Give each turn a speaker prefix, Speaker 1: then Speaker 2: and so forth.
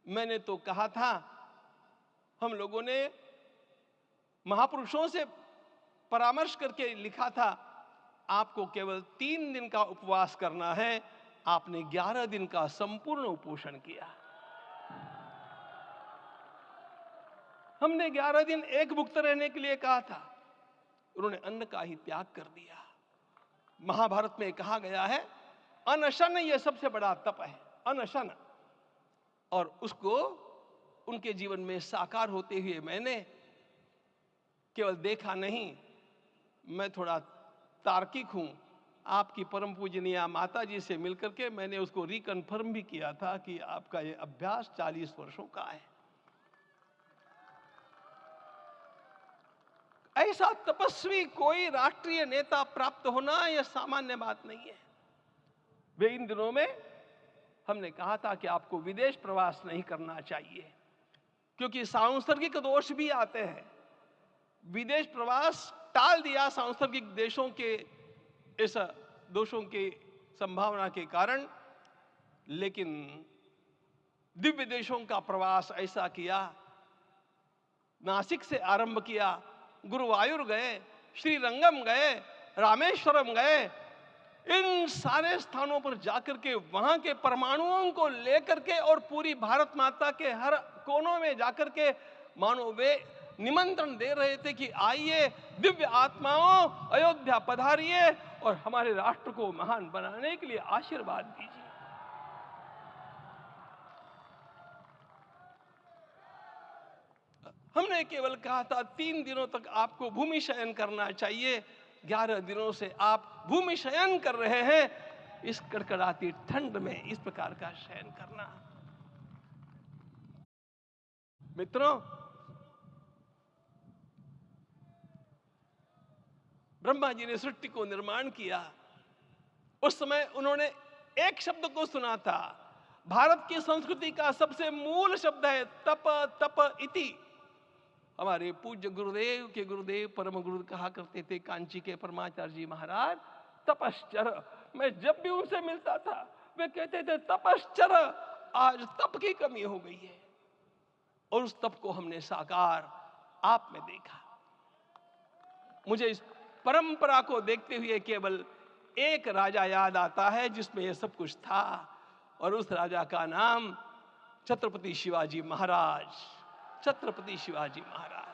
Speaker 1: मैंने तो कहा था, हम लोगों ने महापुरुषों से परामर्श करके लिखा था, आपको केवल 3 दिन का उपवास करना है। आपने 11 दिन का संपूर्ण उपोषण किया। हमने 11 दिन एक भुक्त रहने के लिए कहा था, उन्होंने अन्न का ही त्याग कर दिया। महाभारत में कहा गया है, अनशन यह सबसे बड़ा तप है, अनशन। और उसको उनके जीवन में साकार होते हुए मैंने केवल देखा नहीं, मैं थोड़ा तार्किक हूं। आपकी परम पूजनीय माता जी से मिलकर के मैंने उसको रिकन्फर्म भी किया था कि आपका ये अभ्यास 40 वर्षों का है। ऐसा तपस्वी कोई राष्ट्रीय नेता प्राप्त होना यह सामान्य बात नहीं है। वे इन दिनों में हमने कहा था कि आपको विदेश प्रवास नहीं करना चाहिए, क्योंकि सांसर्गिक दोष भी आते हैं। विदेश प्रवास टाल दिया सांसर्गिक देशों के इस दोषों की संभावना के कारण, लेकिन दिव्य देशों का प्रवास ऐसा किया। नासिक से आरंभ किया, गुरुवायूर गए, श्रीरंगम गए, रामेश्वरम गए। इन सारे स्थानों पर जाकर के वहां के परमाणुओं को लेकर के और पूरी भारत माता के हर कोनों में जाकर के मानो वे निमंत्रण दे रहे थे कि आइए दिव्य आत्माओं, अयोध्या पधारिए और हमारे राष्ट्र को महान बनाने के लिए आशीर्वाद दीजिए। हमने केवल कहा था 3 दिनों तक आपको भूमि शयन करना चाहिए। 11 दिनों से आप भूमि शयन कर रहे हैं। इस कड़कड़ाती ठंड में इस प्रकार का शयन करना, मित्रों, ब्रह्मा जी ने सृष्टि को निर्माण किया। उस समय उन्होंने एक शब्द को सुना था। भारत की संस्कृति का सबसे मूल शब्द है तप, तप इति। हमारे पूज्य गुरुदेव के गुरुदेव परम गुरु कहा करते थे, कांची के परमाचार्य जी महाराज, तपश्चर। मैं जब भी उनसे मिलता था वे कहते थे तपश्चर। आज तप की कमी हो गई है और उस तप को हमने साकार आप में देखा। मुझे इस परंपरा को देखते हुए केवल एक राजा याद आता है जिसमें यह सब कुछ था, और उस राजा का नाम छत्रपति शिवाजी महाराज। छत्रपति शिवाजी महाराज।